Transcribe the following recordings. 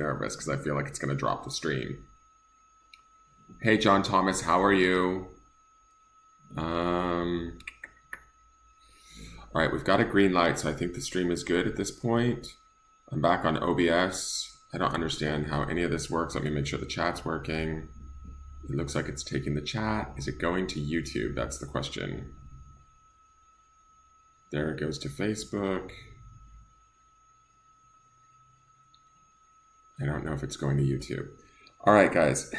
nervous because I feel like it's going to drop the stream. Hey, John Thomas, how are you? All right, we've got a green light, so I think the stream is good at this point. I'm back on OBS. I don't understand how any of this works. Let me make sure the chat's working. It looks like it's taking the chat. Is it going to YouTube? That's the question. There it goes to Facebook. I don't know if it's going to YouTube. All right, guys.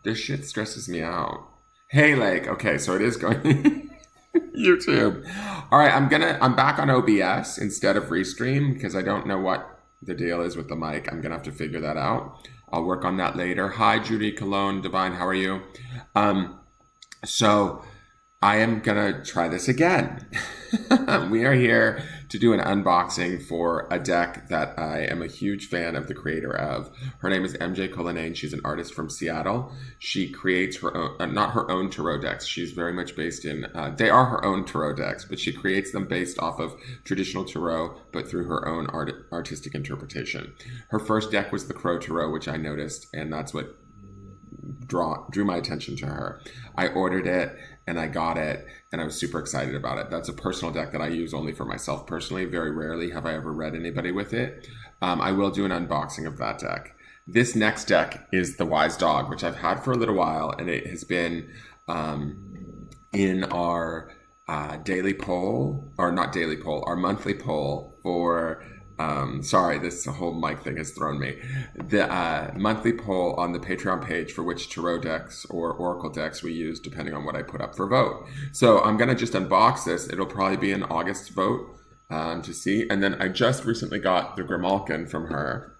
This shit stresses me out. Hey, Lake. Okay, so it is going YouTube. All right, I'm back on OBS instead of Restream because I don't know what the deal is with the mic. I'm gonna have to figure that out. I'll work on that later. Hi, Judy Cologne Divine. How are you? So I am gonna try this again. We are here to do an unboxing for a deck that I am a huge fan of the creator of. Her name is MJ CULLINANE. She's an artist from Seattle. She creates her own, not her own tarot decks. She's very much based in, they are her own tarot decks, but she creates them based off of traditional tarot, but through her own artistic interpretation. Her first deck was the Crow Tarot, which I noticed, and that's what drew my attention to her. I ordered it and I got it and I was super excited about it. That's a personal deck that I use only for myself personally. Very rarely have I ever read anybody with it. I will do an unboxing of that deck. This next deck is the Wise Dog, which I've had for a little while, and it has been in our daily poll, or not daily poll, our monthly poll for sorry, this whole mic thing has thrown me. The monthly poll on the Patreon page for which tarot decks or oracle decks we use, depending on what I put up for vote. So I'm going to just unbox this. It'll probably be an August vote to see. And then I just recently got the Grimalkin from her,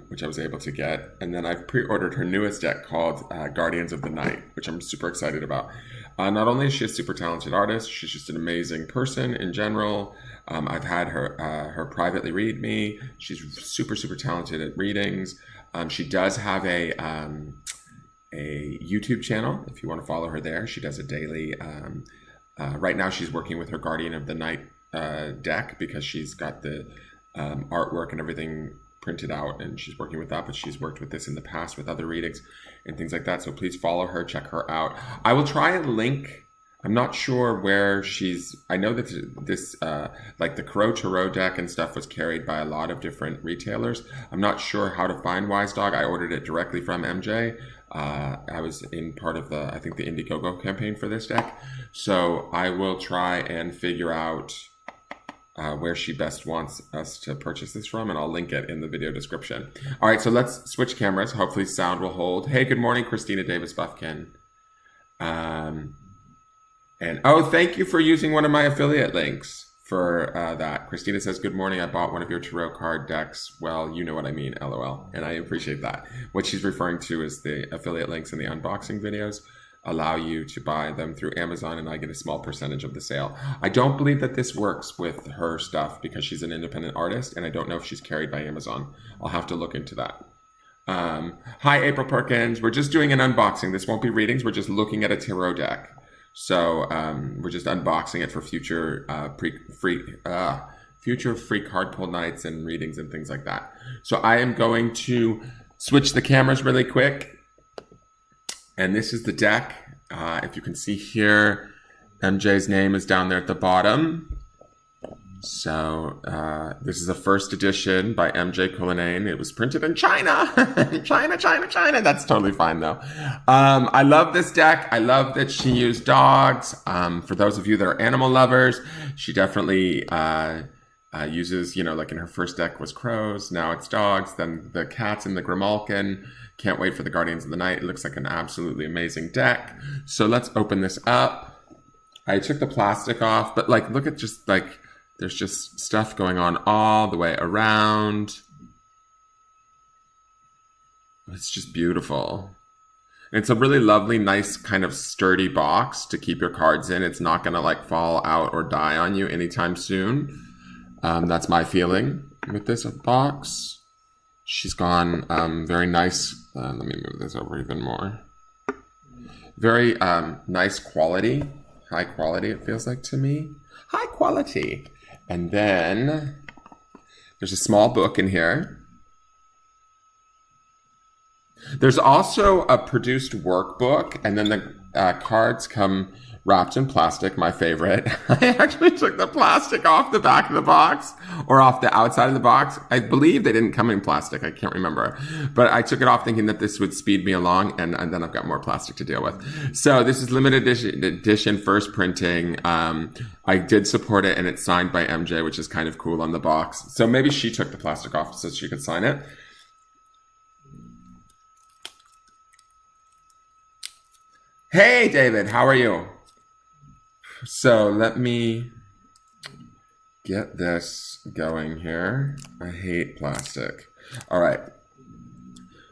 which I was able to get. And then I've pre-ordered her newest deck called Guardians of the Night, which I'm super excited about. Not only is she a super talented artist, she's just an amazing person in general. I've had her privately read me. She's super, super talented at readings. She does have a YouTube channel, if you want to follow her there. She does a daily, right now she's working with her Guardian of the Night deck because she's got the artwork and everything printed out and she's working with that, but she's worked with this in the past with other readings and things like that. So please follow her, check her out. I will try and link. I'm not sure where she's, I know that this, like the Crow Tarot deck and stuff was carried by a lot of different retailers. I'm not sure how to find Wise Dog. I ordered it directly from MJ. I was in part of the, I think the Indiegogo campaign for this deck. So I will try and figure out where she best wants us to purchase this from, and I'll link it in the video description. All right, so let's switch cameras. Hopefully sound will hold. Hey, good morning, Christina Davis Buffkin. And oh, thank you for using one of my affiliate links for that. Christina says, good morning. I bought one of your tarot card decks. Well, you know what I mean, LOL. And I appreciate that. What she's referring to is the affiliate links in the unboxing videos allow you to buy them through Amazon, and I get a small percentage of the sale. I don't believe that this works with her stuff because she's an independent artist, and I don't know if she's carried by Amazon. I'll have to look into that. Hi, April Perkins. We're just doing an unboxing. This won't be readings. We're just looking at a tarot deck. So we're just unboxing it for future future free card pull nights and readings and things like that. So I am going to switch the cameras really quick. And this is the deck. If you can see here, MJ's name is down there at the bottom. So this is a first edition by MJ CULLINANE. It was printed in China. China. That's totally fine though. I love this deck. I love that she used dogs. For those of you that are animal lovers, she definitely uses, you know, like in her first deck was crows. Now it's dogs. Then the cats in the Grimalkin. Can't wait for the Guardians of the Night. It looks like an absolutely amazing deck. So let's open this up. I took the plastic off, but like, look at just like, there's just stuff going on all the way around. It's just beautiful. And it's a really lovely, nice kind of sturdy box to keep your cards in. It's not gonna like fall out or die on you anytime soon. That's my feeling with this box. She's gone very nice. Let me move this over even more. Very nice quality. High quality, it feels like to me. High quality. And then There's a small book in here. There's also a produced workbook, and then the cards come wrapped in plastic, my favorite. I actually took the plastic off the back of the box, or off the outside of the box. I believe they didn't come in plastic. I can't remember. But I took it off thinking that this would speed me along, and then I've got more plastic to deal with. So this is limited edition first printing. I did support it, and it's signed by MJ, which is kind of cool on the box. So maybe she took the plastic off so she could sign it. Hey, David, how are you? So let me get this going here. I hate plastic. All right.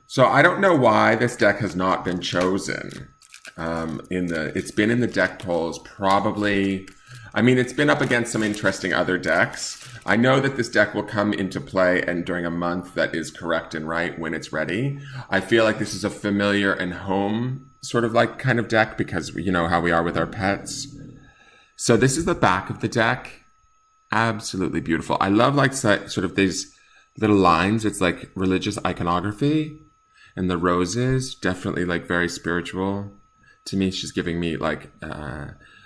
So I don't know why this deck has not been chosen. It's been in the deck polls probably. I mean, it's been up against some interesting other decks. I know that this deck will come into play and during a month that is correct and right when it's ready. I feel like this is a familiar and home sort of like kind of deck because you know how we are with our pets. So this is the back of the deck. Absolutely beautiful. I love like sort of these little lines. It's like religious iconography, and the roses definitely like very spiritual. To me, she's giving me like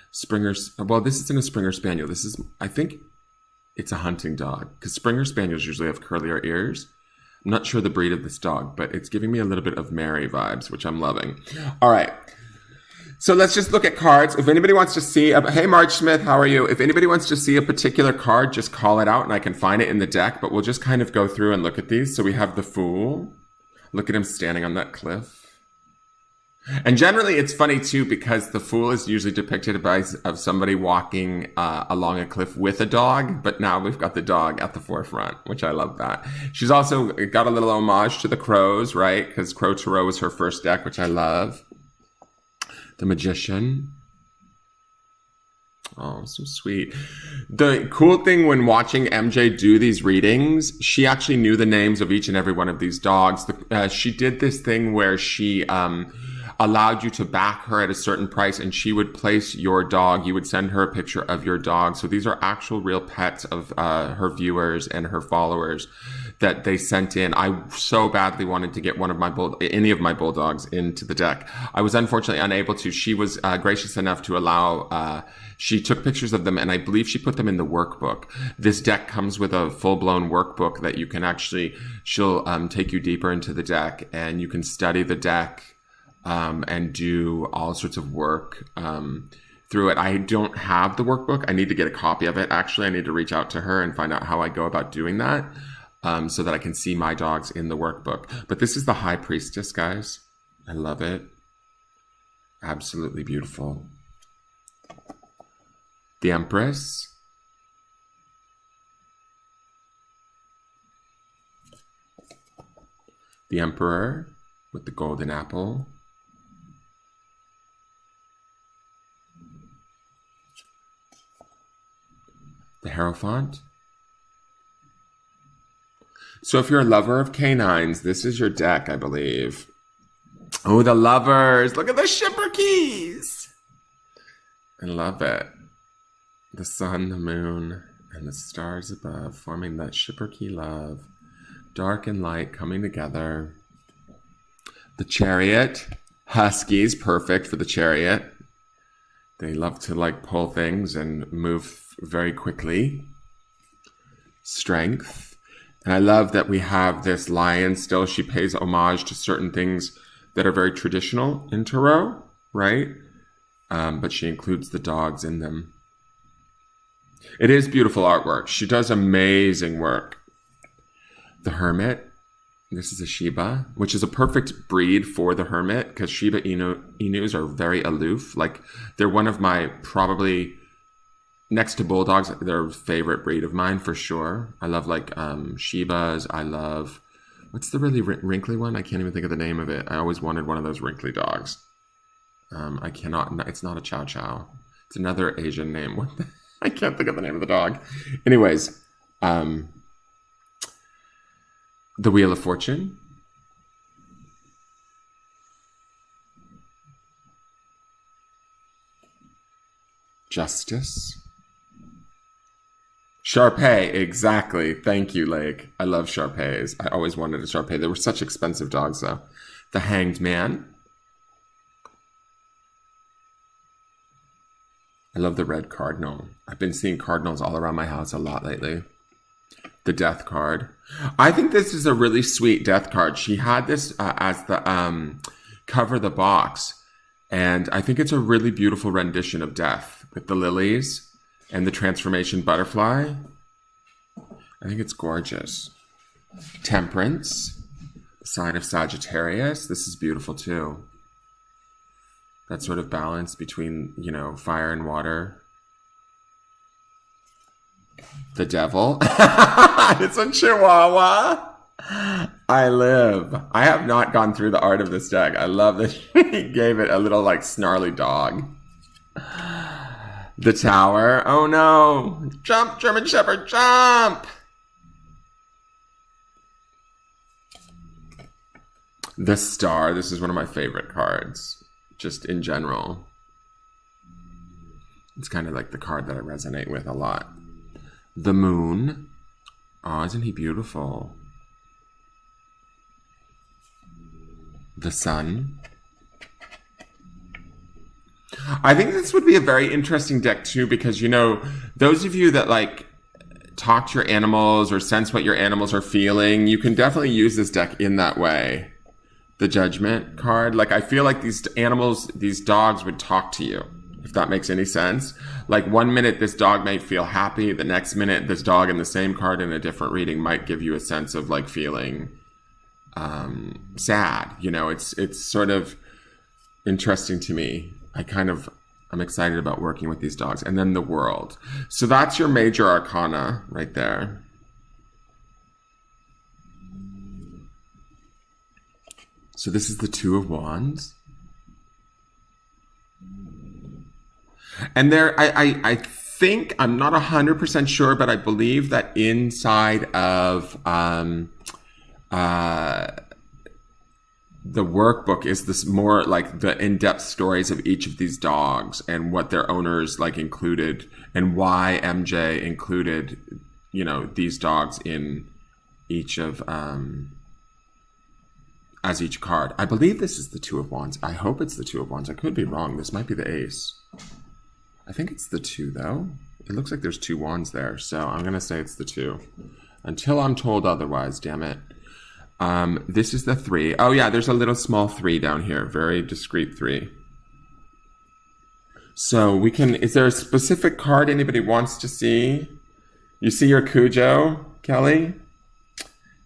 Springer's. Well, this isn't a Springer Spaniel. This is, I think, it's a hunting dog because Springer Spaniels usually have curlier ears. I'm not sure the breed of this dog, but it's giving me a little bit of Mary vibes, which I'm loving. All right. So let's just look at cards. If anybody wants to see, hey, Marge Smith, how are you? If anybody wants to see a particular card, just call it out and I can find it in the deck, but we'll just kind of go through and look at these. So we have the Fool. Look at him standing on that cliff. And generally, it's funny, too, because the Fool is usually depicted of somebody walking along a cliff with a dog. But now we've got the dog at the forefront, which I love that. She's also got a little homage to the Crows, right? Because Crow Tarot was her first deck, which I love. The Magician. Oh, so sweet. The cool thing when watching MJ do these readings, she actually knew the names of each and every one of these dogs. She did this thing where she allowed you to back her at a certain price and she would place your dog. You would send her a picture of your dog. So these are actual real pets of her viewers and her followers that they sent in. I so badly wanted to get any of my bulldogs into the deck. I was unfortunately unable to. She was gracious enough to allow, she took pictures of them and I believe she put them in the workbook. This deck comes with a full-blown workbook that you can actually, she'll take you deeper into the deck and you can study the deck and do all sorts of work through it. I don't have the workbook. I need to get a copy of it. Actually, I need to reach out to her and find out how I go about doing that so that I can see my dogs in the workbook. But this is the High Priestess, guys. I love it. Absolutely beautiful. The Empress. The Emperor with the golden apple. The Hierophant. So if you're a lover of canines, this is your deck, I believe. Oh, the lovers. Look at the shipper keys. I love it. The sun, the moon, and the stars above forming that shipper key love. Dark and light coming together. The Chariot. Huskies, perfect for the Chariot. They love to like pull things and move very quickly. Strength. And I love that we have this lion still. She pays homage to certain things that are very traditional in Tarot, right? But she includes the dogs in them. It is beautiful artwork. She does amazing work. The Hermit. This is a Shiba, which is a perfect breed for the Hermit because Shiba Inus are very aloof. Like they're one of my probably next to bulldogs, they're a favorite breed of mine for sure. I love like Shibas. I love, what's the really wrinkly one? I can't even think of the name of it. I always wanted one of those wrinkly dogs. I cannot, it's not a Chow Chow. It's another Asian name. I can't think of the name of the dog. Anyways, the Wheel of Fortune. Justice. Shar-Pei, exactly. Thank you, Lake. I love Shar-Peis. I always wanted a Shar-Pei. They were such expensive dogs, though. The Hanged Man. I love the red cardinal. I've been seeing cardinals all around my house a lot lately. The Death card. I think this is a really sweet Death card. She had this as the cover of the box. And I think it's a really beautiful rendition of Death with the lilies and the transformation butterfly. I think it's gorgeous. Temperance. The sign of Sagittarius. This is beautiful too. That sort of balance between, you know, fire and water. The Devil. It's a Chihuahua. I live. I have not gone through the art of this deck. I love that he gave it a little like snarly dog. The Tower. Oh no. Jump, German Shepherd, jump. The Star. This is one of my favorite cards, just in general. It's kind of like the card that I resonate with a lot. The Moon. Oh, isn't he beautiful? The Sun. I think this would be a very interesting deck too, because, you know, those of you that like talk to your animals or sense what your animals are feeling, you can definitely use this deck in that way. The Judgment card. Like, I feel like these animals, these dogs would talk to you, if that makes any sense. Like, one minute this dog might feel happy, the next minute this dog in the same card in a different reading might give you a sense of like feeling sad. You know, it's sort of interesting to me. I'm excited about working with these dogs. And then the World. So that's your major arcana right there. So this is the Two of Wands. And there, I think, I'm not 100% sure, but I believe that inside of the workbook is this more like the in-depth stories of each of these dogs and what their owners like included and why MJ included, you know, these dogs in each of as each card. I believe this is the Two of Wands. I hope it's the Two of Wands. I could be wrong. This might be the Ace. I think it's the 2 though. It looks like there's 2 wands there, so I'm gonna say it's the 2 until I'm told otherwise. Damn it. This is the 3. Oh yeah, there's a little small 3 down here. Very discreet 3. So we can, is there a specific card anybody wants to see? You see your Cujo, Kelly?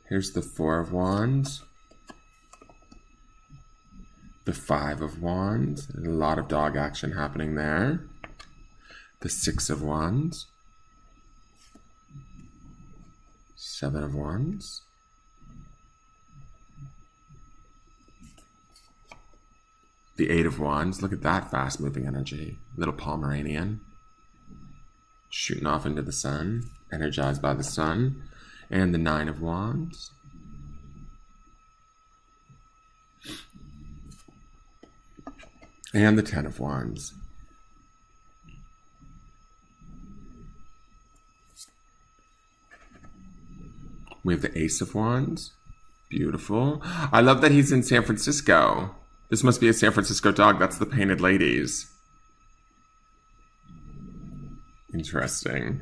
Here's the 4 of Wands. The 5 of Wands. There's a lot of dog action happening there. The 6 of Wands. 7 of Wands. The 8 of Wands. Look at that fast-moving energy. Little Pomeranian. Shooting off into the sun. Energized by the sun. And the 9 of Wands. And the 10 of Wands. We have the Ace of Wands. Beautiful. I love that he's in San Francisco. This must be a San Francisco dog. That's the Painted Ladies. Interesting.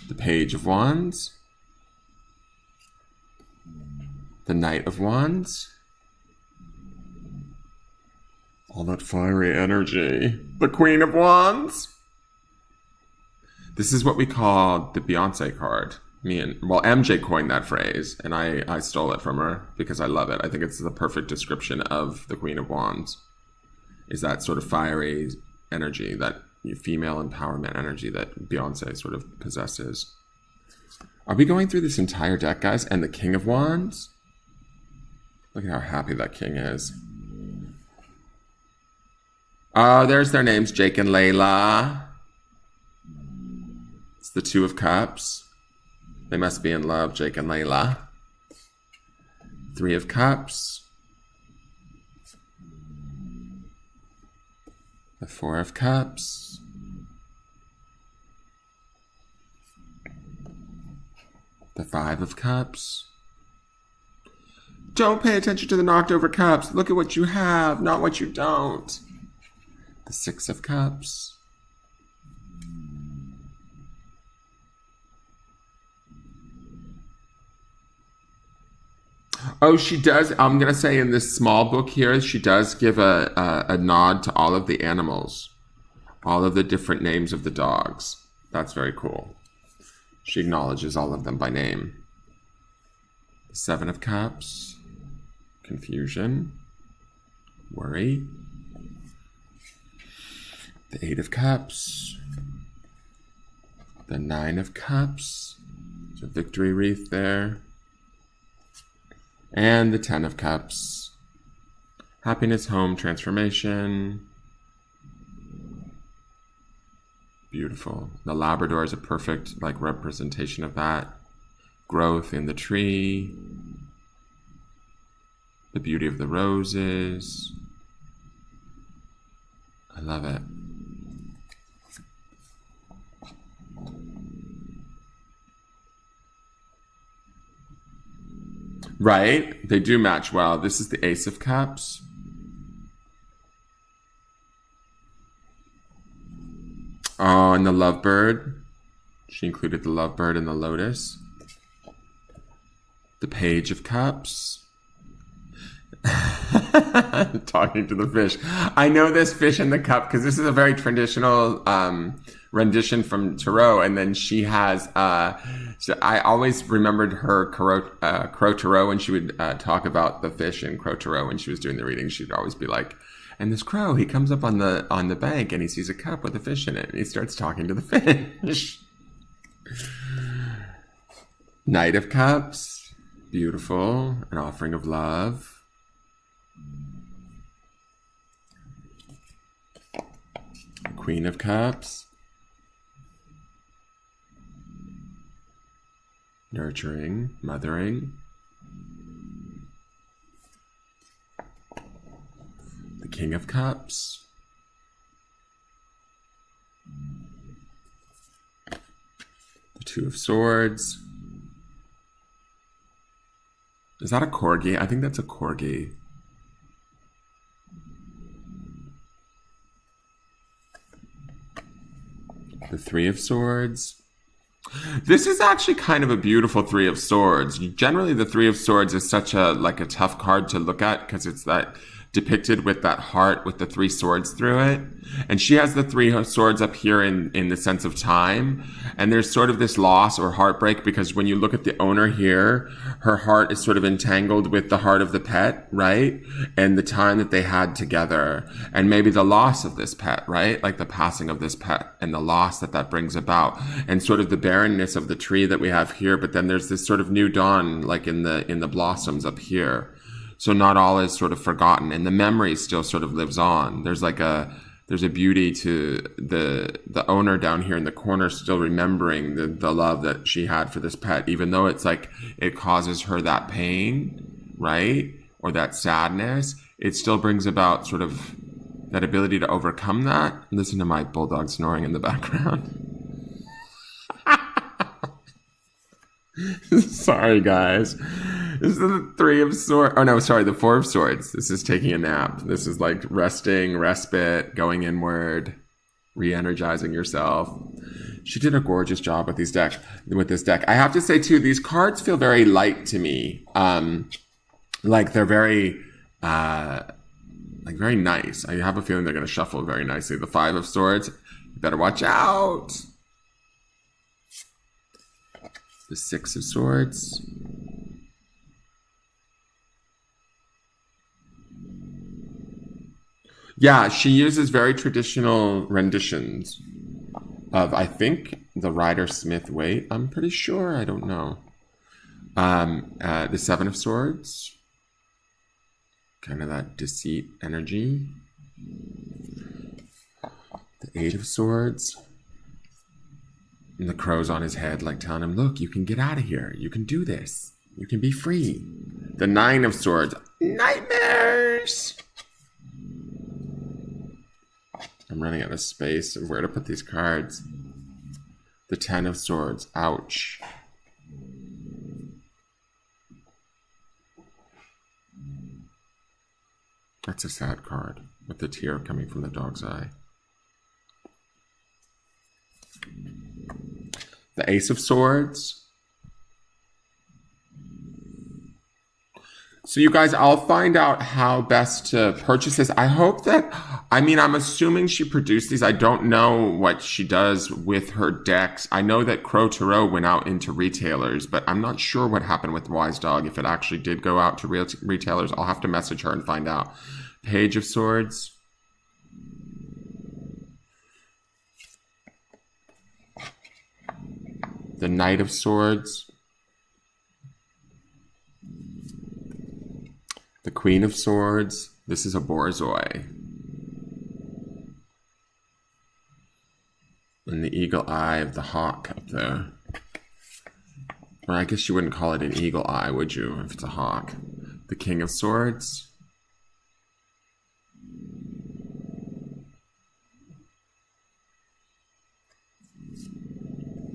The Page of Wands. The Knight of Wands. All that fiery energy. The Queen of Wands. This is what we call the Beyonce card. MJ coined that phrase, and I stole it from her because I love it. I think it's the perfect description of the Queen of Wands. Is that sort of fiery energy, that female empowerment energy that Beyonce sort of possesses. Are we going through this entire deck, guys? And the King of Wands? Look at how happy that king is. Oh, there's their names, Jake and Layla. It's the Two of Cups. They must be in love, Jake and Layla. 3 of Cups. The 4 of Cups. The Five of Cups. Don't pay attention to the knocked over cups. Look at what you have, not what you don't. The Six of Cups. Oh, she does. I'm going to say in this small book here, she does give a nod to all of the animals, all of the different names of the dogs. That's very cool. She acknowledges all of them by name. The Seven of Cups, confusion, worry. The Eight of Cups, the Nine of Cups, there's a victory wreath there. And the Ten of Cups. Happiness, home, transformation. Beautiful. The Labrador is a perfect representation of that. Growth in the tree. The beauty of the roses. I love it. Right? They do match well. This is the Ace of Cups. Oh, and the Lovebird. She included the Lovebird and the Lotus. The Page of Cups. Talking to the fish. I know this fish in the cup because this is a very traditional rendition from Tarot, and then she has so I always remembered her Crow Tarot when she would talk about the fish in Crow Tarot when she was doing the reading. She'd always be like, and this crow, he comes up on the bank and he sees a cup with a fish in it and he starts talking to the fish. Knight of Cups, beautiful, an offering of love. Queen of Cups, nurturing, mothering. The King of Cups, the Two of Swords. Is that a corgi? I think that's a corgi. The Three of Swords. This is actually kind of a beautiful Three of Swords. Generally, the Three of Swords is such a tough card to look at because it's that depicted with that heart with the three swords through it. And she has the Three of Swords up here in the sense of time. And there's sort of this loss or heartbreak because when you look at the owner here, her heart is sort of entangled with the heart of the pet, right? And the time that they had together. And maybe the loss of this pet, right? Like the passing of this pet and the loss that brings about. And sort of the barrenness of the tree that we have here. But then there's this sort of new dawn, like in the blossoms up here. So not all is sort of forgotten, and the memory still sort of lives on. There's a beauty to the owner down here in the corner still remembering the love that she had for this pet, even though it's like it causes her that pain, right? Or that sadness. It still brings about sort of that ability to overcome that. Listen to my bulldog snoring in the background. Sorry, guys. This is the Three of Swords. Oh, no, sorry, the Four of Swords. This is taking a nap. This is like resting, respite, going inward, re-energizing yourself. She did a gorgeous job with this deck. I have to say, too, these cards feel very light to me. Like they're very, very nice. I have a feeling they're going to shuffle very nicely. The Five of Swords. You better watch out. The Six of Swords. Yeah, she uses very traditional renditions of, I think, the Rider-Smith weight. I'm pretty sure. I don't know. The Seven of Swords. Kind of that deceit energy. The Eight of Swords. And the crow's on his head, like telling him, look, you can get out of here. You can do this. You can be free. The Nine of Swords. Nightmares! I'm running out of space of where to put these cards. The Ten of Swords. Ouch. That's a sad card with the tear coming from the dog's eye. The Ace of Swords. So you guys, I'll find out how best to purchase this. I hope that, I'm assuming she produced these. I don't know what she does with her decks. I know that Crow Tarot went out into retailers, but I'm not sure what happened with Wise Dog. If it actually did go out to retailers, I'll have to message her and find out. Page of Swords. The Knight of Swords. The Queen of Swords. This is a Borzoi. And the eagle eye of the hawk up there. Or I guess you wouldn't call it an eagle eye, would you, if it's a hawk? The King of Swords.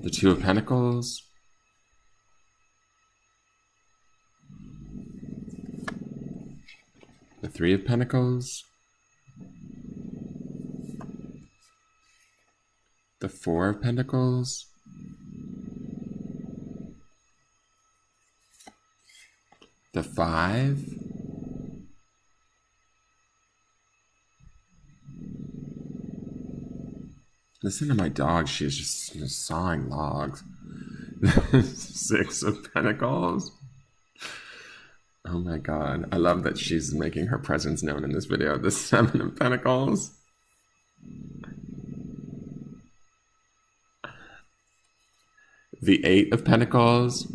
The Two of Pentacles. The Three of Pentacles. The Four of Pentacles. The Five. Listen to my dog, she's just sawing logs. Six of Pentacles. Oh my god, I love that she's making her presence known in this video. The Seven of Pentacles. The Eight of Pentacles.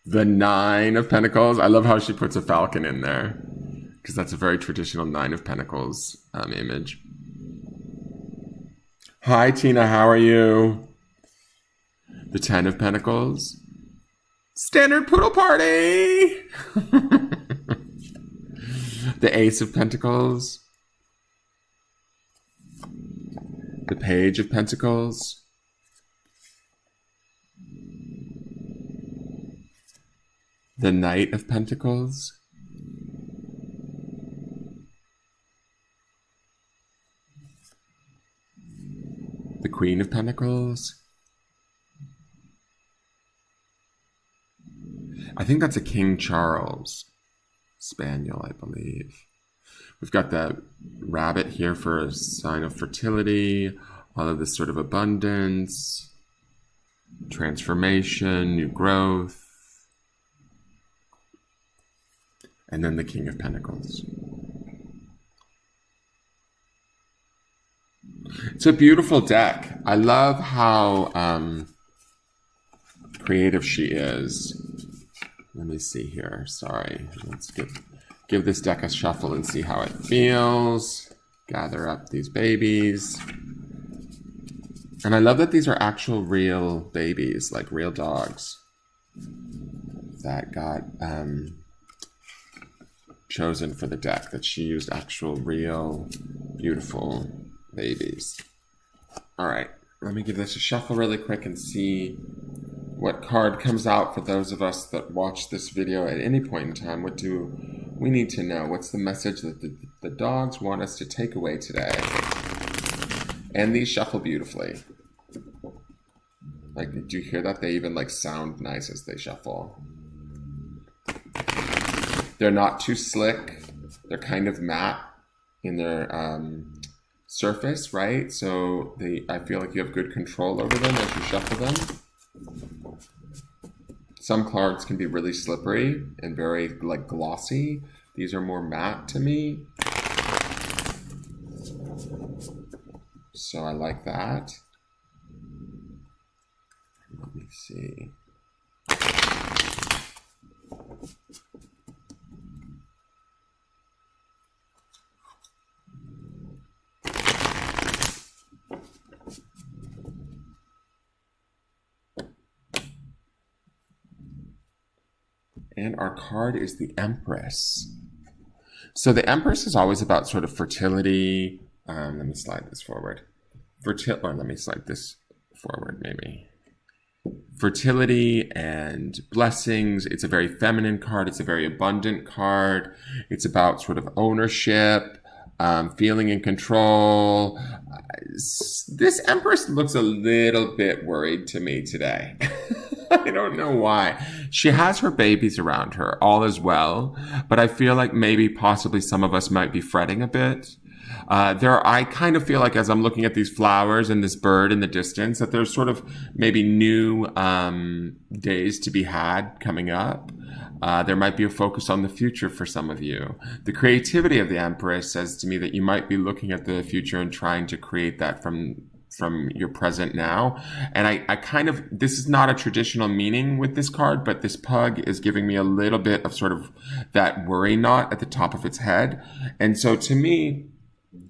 The Nine of Pentacles. I love how she puts a falcon in there, because that's a very traditional Nine of Pentacles image. Hi Tina, how are you? The Ten of Pentacles. Standard Poodle Party! The Ace of Pentacles. The Page of Pentacles. The Knight of Pentacles. The Queen of Pentacles. I think that's a King Charles Spaniel, I believe. We've got that rabbit here for a sign of fertility, all of this sort of abundance, transformation, new growth. And then the King of Pentacles. It's a beautiful deck. I love how creative she is. Let me see here. Sorry. Let's give this deck a shuffle and see how it feels. Gather up these babies. And I love that these are actual real babies, like real dogs that got chosen for the deck, that she used actual real beautiful babies. All right, let me give this a shuffle really quick and see what card comes out for those of us that watch this video at any point in time. What do we need to know? What's the message that the dogs want us to take away today? And these shuffle beautifully. Like, do you hear that? They even like sound nice as they shuffle. They're not too slick. They're kind of matte in their surface, right? So I feel like you have good control over them as you shuffle them. Some cards can be really slippery and very like glossy. These are more matte to me. So I like that. Let me see. And our card is the Empress. So the Empress is always about sort of fertility. Let me slide this forward. Let me slide this forward, maybe. fertility and blessings. It's a very feminine card. It's a very abundant card. It's about sort of ownership, feeling in control. This Empress looks a little bit worried to me today. I don't know why. She has her babies around her, all is well, but I feel like maybe possibly some of us might be fretting a bit. I kind of feel like as I'm looking at these flowers and this bird in the distance, that there's sort of maybe new days to be had coming up. There might be a focus on the future for some of you. The creativity of the Empress says to me that you might be looking at the future and trying to create that from your present now. And I kind of, this is not a traditional meaning with this card, but this pug is giving me a little bit of sort of that worry knot at the top of its head. And so to me,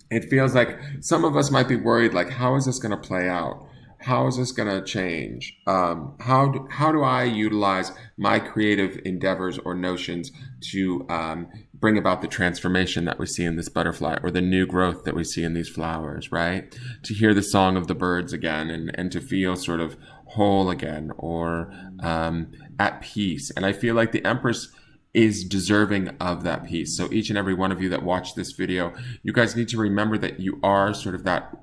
it feels like some of us might be worried, like, how is this going to play out? How is this going to change? How do I utilize my creative endeavors or notions to bring about the transformation that we see in this butterfly, or the new growth that we see in these flowers, right? To hear the song of the birds again, and to feel sort of whole again, or at peace. And I feel like the Empress is deserving of that peace. So each and every one of you that watch this video, you guys need to remember that you are sort of that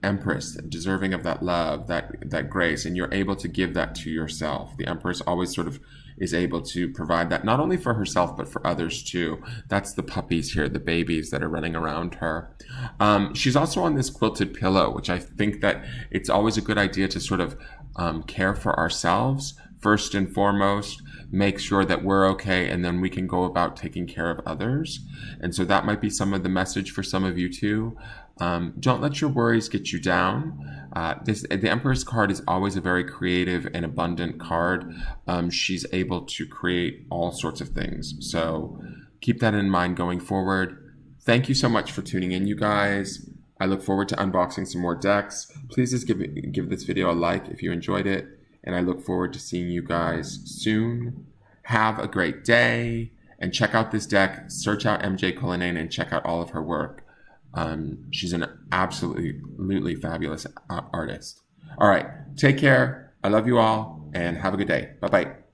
Empress, deserving of that love, that grace, and you're able to give that to yourself. The Empress always sort of is able to provide that, not only for herself, but for others too. That's the puppies here, the babies that are running around her. She's also on this quilted pillow, which I think that it's always a good idea to sort of care for ourselves first and foremost, make sure that we're okay, and then we can go about taking care of others. And so that might be some of the message for some of you too. Don't let your worries get you down. The Empress card is always a very creative and abundant card. She's able to create all sorts of things. So keep that in mind going forward. Thank you so much for tuning in, you guys. I look forward to unboxing some more decks. Please just give this video a like if you enjoyed it. And I look forward to seeing you guys soon. Have a great day. And check out this deck. Search out CULLINANE and check out all of her work. She's an absolutely fabulous artist. All right. Take care. I love you all. And have a good day. Bye-bye.